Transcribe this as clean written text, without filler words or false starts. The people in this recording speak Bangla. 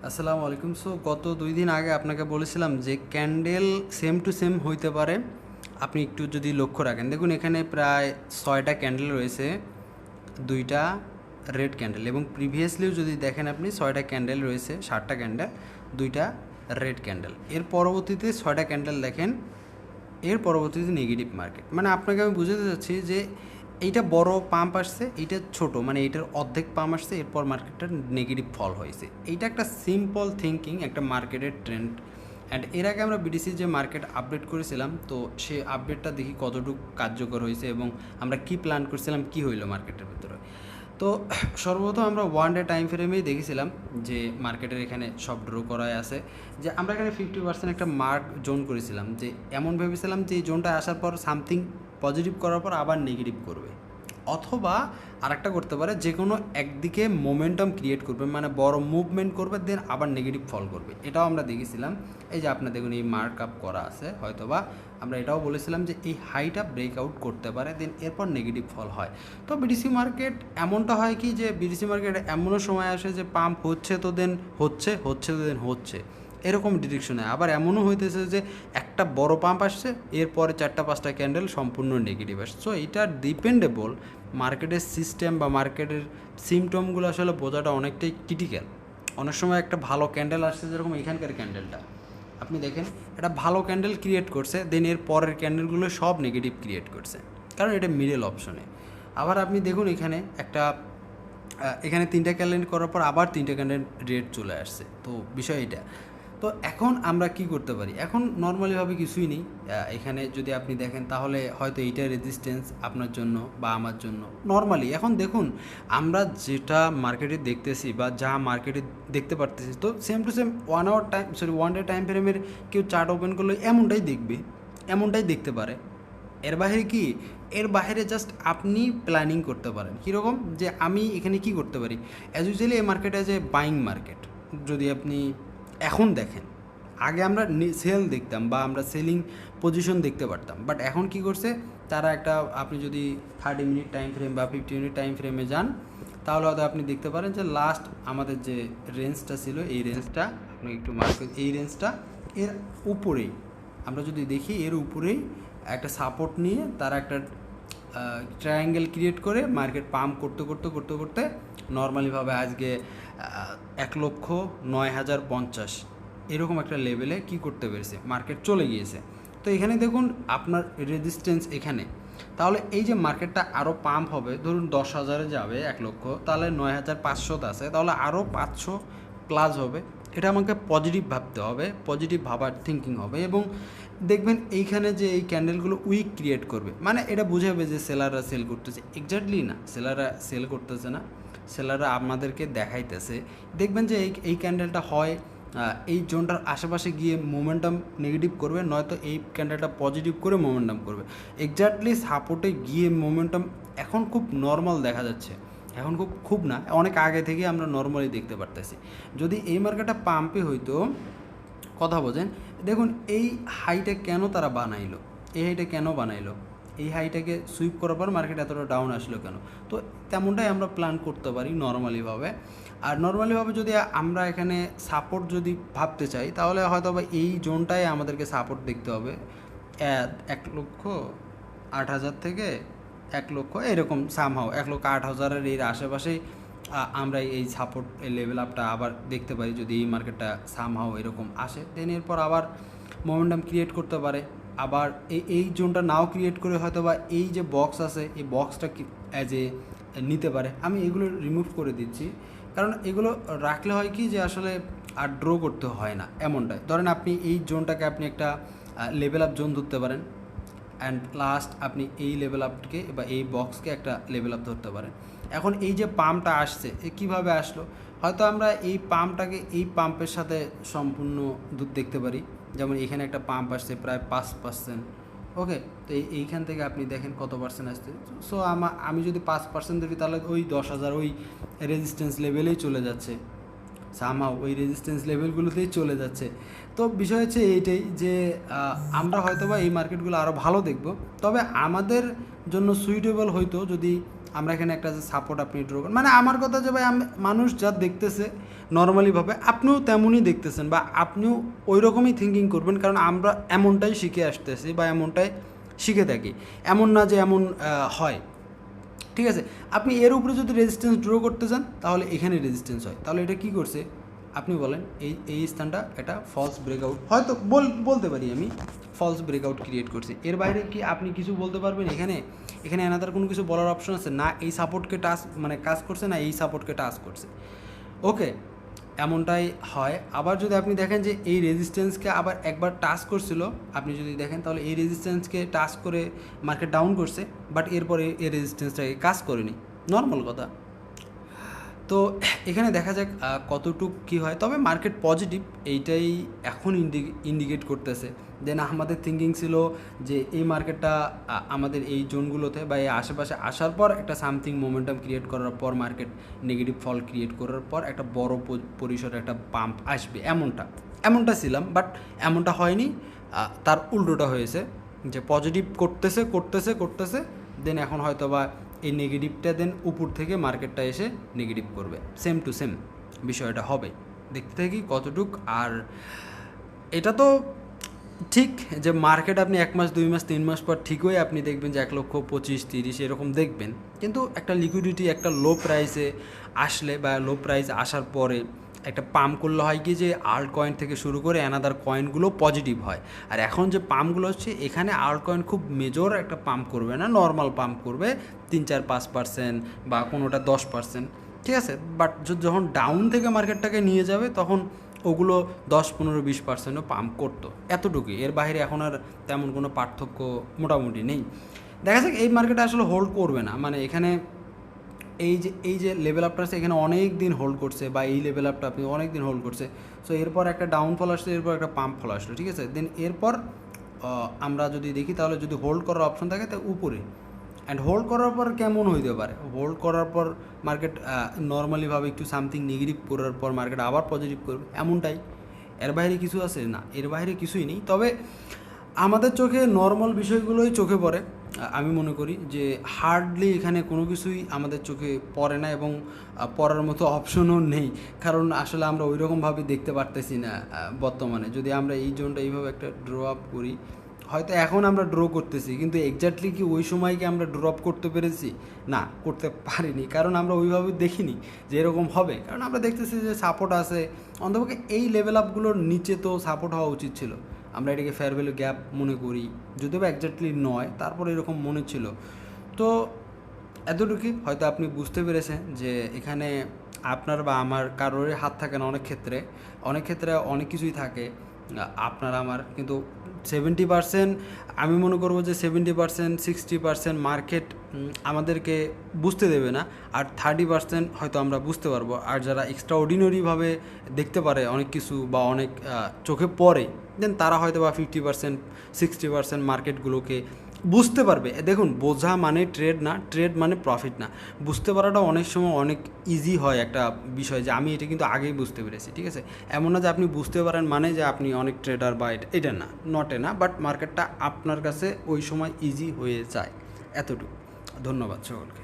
আসসালামু আলাইকুম। সো গত 2 দিন আগে আপনাকে বলেছিলাম যে ক্যান্ডেল সেম টু সেম হইতে পারে। আপনি একটু যদি লক্ষ্য রাখেন, দেখুন এখানে প্রায় 6টা ক্যান্ডেল রয়েছে, 2টা রেড ক্যান্ডেল, এবং প্রিভিয়াসলিও যদি দেখেন আপনি 6টা ক্যান্ডেল রয়েছে, 7টা ক্যান্ডেল, 2টা রেড ক্যান্ডেল। এর পরবর্তীতে 6টা ক্যান্ডেল দেখেন, এর পরবর্তীতে নেগেটিভ মার্কেট। মানে আপনাকে আমি বুঝাতে চাচ্ছি যে এইটা বড় পাম্প আসছে, এইটা ছোট, মানে এইটার অর্ধেক পাম্প আসছে, এরপর মার্কেটটা নেগেটিভ ফল হয়েছে। এইটা একটা সিম্পল থিঙ্কিং, একটা মার্কেটের ট্রেন্ড। অ্যান্ড এর আগে আমরা বিডিসি যে মার্কেট আপডেট করেছিলাম, তো সেই আপডেটটা দেখি কতটুকু কার্যকর হয়েছে এবং আমরা কি প্ল্যান করছিলাম, কি হইলো মার্কেটের ভিতরে। তো সর্বপ্রথম আমরা ওয়ান ডে টাইম ফ্রেমেই দেখেছিলাম যে মার্কেটের এখানে সব ড্র করায় আছে, যে আমরা এখানে 50% একটা মার্ক জোন করেছিলাম, যে এমন ভেবেছিলাম যে এই জোনটা আসার পর সামথিং পজিটিভ করার পর আবার নেগেটিভ করবে, অথবা আরেকটা করতে পারে যে কোনো একদিকে মোমেন্টাম ক্রিয়েট করবে, মানে বড় মুভমেন্ট করবে, দেন আবার নেগেটিভ ফল করবে। এটাও আমরা দেখেছিলাম। এই যে আপনার দেখুন এই মার্ক আপ করা আছে, হয়তোবা আমরা এটাও বলেছিলাম যে এই হাইটা ব্রেকআউট করতে পারে, দেন এরপর নেগেটিভ ফল হয়। তো বিডিসি মার্কেট এমনটা হয় কি, যে বিডিসি মার্কেট এমনও সময় আসে যে পাম্প হচ্ছে তো দেন হচ্ছে, হচ্ছে তো দেন হচ্ছে, এরকম ডিরেকশনে। আবার এমনও হইতেছে যে একটা বড় পাম্প আসছে, এরপরে 4টা 5টা ক্যান্ডেল সম্পূর্ণ নেগেটিভ আসছে। সো এটা ডিপেন্ডেবল। মার্কেটের সিস্টেম বা মার্কেটের সিমটমগুলো আসলে বোঝাটা অনেকটাই ক্রিটিক্যাল। অনেক সময় একটা ভালো ক্যান্ডেল আসছে, যেরকম এখানকার ক্যান্ডেলটা আপনি দেখেন, এটা ভালো ক্যান্ডেল ক্রিয়েট করছে, দেন এর পরের ক্যান্ডেলগুলো সব নেগেটিভ ক্রিয়েট করছে, কারণ এটা মিডল অপশনে। আবার আপনি দেখুন এখানে একটা এখানে 3টা ক্যান্ডেল করার পর আবার 3টা ক্যান্ডেল রেড চলে আসছে। তো বিষয় এটা। তো এখন আমরা কি করতে পারি? এখন নর্মালিভাবে কিছুই নেই। এখানে যদি আপনি দেখেন তাহলে হয়তো এইটা রেজিস্ট্যান্স আপনার জন্য বা আমার জন্য নর্মালি। এখন দেখুন আমরা যেটা মার্কেটে দেখতেছি বা যা মার্কেটে দেখতে পারতেছি, তো same to same 1 hour time, sorry, one day time ফ্রেমের কেউ চার্ট ওপেন করলে এমনটাই দেখবে, এমনটাই দেখতে পারে। এর বাইরে কি? এর বাইরে জাস্ট আপনি প্ল্যানিং করতে পারেন কীরকম, যে আমি এখানে কি করতে পারি। অ্যাজ ইউজুয়ালি এই market as a buying market. যদি আপনি এখন দেখেন, আগে আমরা সেল দেখতাম বা আমরা সেলিং পজিশন দেখতে পারতাম, বাট এখন কি করছে তারা একটা, আপনি যদি 30 মিনিট টাইম ফ্রেম বা 50 মিনিট টাইম ফ্রেমে যান, তাহলে হয়তো আপনি দেখতে পারেন যে লাস্ট আমাদের যে রেঞ্জটা ছিল, এই রেঞ্জটা আপনি একটু মার্কেট, এই রেঞ্জটা এর উপরেই, আমরা যদি দেখি এর উপরেই একটা সাপোর্ট নিয়ে তারা একটা ট্রায়াঙ্গেল ক্রিয়েট করে মার্কেট পাম্প করতে করতে করতে করতে নর্মালিভাবে আজকে 1,09,050 এরকম একটা লেভেলে কি করতে পেরেছে, মার্কেট চলে গিয়েছে। তো এখানে দেখুন আপনার রেজিস্ট্যান্স এখানে, তাহলে এই যে মার্কেটটা আরও পাম্প হবে, ধরুন 10,000-এ যাবে 1,00,000, তাহলে 9,500 আছে, তাহলে আরও 500 প্লাস হবে। এটা আমাকে পজিটিভ ভাবতে হবে, পজিটিভ ভাবার থিঙ্কিং হবে, এবং দেখবেন এইখানে যে এই ক্যান্ডেলগুলো উইক ক্রিয়েট করবে, মানে এটা বুঝাবে যে সেলাররা সেল করতেছে। এক্স্যাক্টলি না, সেলাররা সেল করতেছে না, সেলাররা আপনাদেরকে দেখাইতেছে। দেখবেন যে এই ক্যান্ডেলটা হয় এই জোনটার আশেপাশে গিয়ে মোমেন্টাম নেগেটিভ করবে, নয়তো এই ক্যান্ডেলটা পজিটিভ করে মোমেন্টাম করবে। এক্স্যাক্টলি সাপোর্টে গিয়ে মোমেন্টাম এখন খুব নর্মাল দেখা যাচ্ছে, এখন খুব খুব না, অনেক আগে থেকে আমরা নর্মালি দেখতে পারতেছি। যদি এই মার্কেটটা পাম্পে হইতো, কথা বোঝেন, দেখুন এই হাইটা কেন তারা বানাইলো, এই হাইটা কেন বানাইলো, এই হাইটাকে সুইপ করার পর মার্কেট এতটা ডাউন আসলো কেন। তো তেমনটাই আমরা প্ল্যান করতে পারি নর্মালিভাবে। আর নর্মালিভাবে যদি আমরা এখানে সাপোর্ট যদি ভাবতে চাই, তাহলে হয়তো বা এই জোনটায় আমাদেরকে সাপোর্ট দেখতে হবে 1,08,000 থেকে 1,00,000, এরকম সামহাও 1,08,000-এর এর আশেপাশেই আমরা এই সাপোর্ট এই লেভেল আপটা আবার দেখতে পারি। যদি এই মার্কেটটা সামহাও এরকম আসে, দেন এরপর আবার মোমেন্টাম ক্রিয়েট করতে পারে। আবার এই জোনটা নাও ক্রিয়েট করে হয়তো বা এই যে বক্স আছে, এই বক্সটা অ্যাজ এ নিতে পারে। আমি এগুলো রিমুভ করে দিচ্ছি, কারণ এগুলো রাখলে হয় কি যে আসলে আর ড্র করতে হয় না। এমনটাই ধরেন আপনি এই জোনটাকে আপনি একটা লেভেল আপ জোন ধরতে পারেন, অ্যান্ড লাস্ট আপনি এই লেভেল আপকে বা এই বক্সকে একটা লেভেল আপ ধরতে পারেন। এখন এই যে পাম্পটা আসছে, এ কীভাবে আসলো, হয়তো আমরা এই পাম্পটাকে এই পাম্পের সাথে সম্পূর্ণ দেখতে পারি। যেমন এখানে একটা পাম্প আসছে প্রায় 5%। ওকে, তো এইখান থেকে আপনি দেখেন কত পার্সেন্ট আসছে। সো আমি যদি 5% ধরি, তাহলে ওই 10,000 ওই রেজিস্ট্যান্স লেভেলেই চলে যাচ্ছে। সামহাও ওই রেজিস্ট্যান্স লেভেলগুলোতেই চলে যাচ্ছে। তো বিষয় হচ্ছে এইটাই যে আমরা হয়তোবা এই মার্কেটগুলো আরও ভালো দেখব, তবে আমাদের জন্য সুইটেবল হয়তো যদি আমরা এখানে একটা যে সাপোর্ট আপনি ড্র করেন, মানে আমার কথা যে ভাই মানুষ যা দেখতেছে নর্মালিভাবে আপনিও তেমনই দেখতেছেন বা আপনিও ওই রকমই থিঙ্কিং করবেন, কারণ আমরা এমনটাই শিখে আসতেছি বা এমনটাই শিখে থাকি, এমন না যে এমন হয়। ঠিক আছে, আপনি এর উপরে যদি রেজিস্ট্যান্স ড্র করতে চান তাহলে এখানে রেজিস্ট্যান্স হয়, তাহলে এটা কী করছে আপনি বলেন, এই স্থানটা এটা ফলস ব্রেকআউট হয়তো বলতে পারি আমি ফলস ব্রেকআউট ক্রিয়েট করছি। এর বাইরে কি আপনি কিছু বলতে পারবেন? এখানে অ্যানাদার কোনো কিছু বলার অপশন আছে না? এই সাপোর্টকে মানে কাজ করছে না এই সাপোর্টকে টাচ করছে। ওকে, এমনটাই হয়। আবার যদি আপনি দেখেন যে এই রেজিস্ট্যান্সকে আবার একবার টাচ করছিল, আপনি যদি দেখেন তাহলে এই রেজিস্ট্যান্সকে টাচ করে মার্কেট ডাউন করছে, বাট এরপরে এই রেজিস্ট্যান্সটাকে কাজ করেনি, নর্মাল কথা। তো এখানে দেখা যাক কতটুক কী হয়, তবে মার্কেট পজিটিভ এইটাই এখন ইন্ডিকেট করতেছে। দেন আমাদের থিঙ্কিং ছিল যে এই মার্কেটটা আমাদের এই জোনগুলোতে বা এই আশেপাশে আসার পর একটা সামথিং মোমেন্টাম ক্রিয়েট করার পর মার্কেট নেগেটিভ ফল ক্রিয়েট করার পর একটা বড় পরিসরে একটা পাম্প আসবে, এমনটা ছিলাম, বাট এমনটা হয়নি, তার উল্টোটা হয়েছে যে পজিটিভ করতেছে দেন এখন হয়তো বা এই নেগেটিভটা দেন উপর থেকে মার্কেটটা এসে নেগেটিভ করবে, সেম টু সেম বিষয়টা হবে, দেখতে থাকি কতটুক। আর এটা তো ঠিক যে মার্কেট আপনি 1 মাস 2 মাস 3 মাস পর ঠিকই আপনি দেখবেন যে 1,25,30 এরকম দেখবেন, কিন্তু একটা লিকুইডিটি একটা লো প্রাইসে আসলে বা লো প্রাইস আসার পরে একটা পাম্প করলে হয় কি যে আল্ট কয়েন থেকে শুরু করে অ্যানাদার কয়েনগুলো পজিটিভ হয়। আর এখন যে পাম্পগুলো হচ্ছে এখানে আল্ট কয়েন খুব মেজর একটা পাম্প করবে না, নর্মাল পাম্প করবে 3-4-5% বা কোনোটা 10%, ঠিক আছে। বাট যখন ডাউন থেকে মার্কেটটাকে নিয়ে যাবে তখন ওগুলো 10-15-20%ও পাম্প করতো, এতটুকুই, এর বাইরে এখন আর তেমন কোনো পার্থক্য মোটামুটি নেই। দেখা যাক এই মার্কেটে আসলে হোল্ড করবে না, মানে এখানে এই যে লেভেল আপটা আছে এখানে অনেক দিন হোল্ড করছে বা এই লেভেল আপটা আপনি অনেক দিন হোল্ড করছে। সো এরপর একটা ডাউনফল আসলো, এরপর একটা পাম্প ফল আসলো, ঠিক আছে। দেন এরপর আমরা যদি দেখি তাহলে যদি হোল্ড করার অপশন থাকে তো উপরে, অ্যান্ড হোল্ড করার পর কেমন হইতে পারে, হোল্ড করার পর মার্কেট নর্মালিভাবে একটু সামথিং নেগেটিভ করার পর মার্কেট আবার পজিটিভ করবে, এমনটাই। এর বাইরে কিছু আছে না, এর বাইরে কিছুই নেই। তবে আমাদের চোখে নর্মাল বিষয়গুলোই চোখে পড়ে, আমি মনে করি যে হার্ডলি এখানে কোনো কিছুই আমাদের চোখে পড়ে না এবং পড়ার মতো অপশনও নেই, কারণ আসলে আমরা ওই রকমভাবে দেখতে পারতেছি না বর্তমানে। যদি আমরা এই জোনটা এইভাবে একটা ড্র আপ করি, হয়তো এখন আমরা ড্র করতেছি, কিন্তু এক্স্যাক্টলি কি ওই সময় কি আমরা ড্র আপ করতে পেরেছি? না, করতে পারিনি, কারণ আমরা ওইভাবে দেখিনি যে এরকম হবে, কারণ আমরা দেখতেছি যে সাপোর্ট আছে, অন্তপক্ষে এই লেভেল আপগুলোর নিচে তো সাপোর্ট হওয়া উচিত ছিল। আমরা এটাকে ফেয়ার ভ্যালু গ্যাপ মনে করি, যদিও বা এক্স্যাক্টলি নয়, তারপর এরকম মনে ছিল। তো এতটুকুই হয়তো আপনি বুঝতে পেরেছেন যে এখানে আপনার বা আমার কারোরই হাত থাকে না, অনেক ক্ষেত্রে অনেক কিছুই থাকে আপনার আমার, কিন্তু 70% আমি মনে করবো যে 70% 60% মার্কেট আমাদেরকে বুঝতে দেবে না, আর 30% হয়তো আমরা বুঝতে পারবো। আর যারা এক্সট্রা অর্ডিনারিভাবে দেখতে পারে অনেক কিছু বা অনেক চোখে পড়ে, দেন তারা হয়তো বা 50% 60% মার্কেটগুলোকে বুঝতে পারবে। দেখুন, বোঝা মানে ট্রেড না, ট্রেড মানে প্রফিট না। বুঝতে পারাটা অনেক সময় অনেক ইজি হয় একটা বিষয়, যে আমি এটা কিন্তু আগেই বুঝতে পেরেছি, ঠিক আছে। এমন না যে আপনি বুঝতে পারেন মানে যে আপনি অনেক ট্রেডার বা এটা না, নটে না, বাট মার্কেটটা আপনার কাছে ওই সময় ইজি হয়ে যায়, এতটুকু। ধন্যবাদ সকলকে।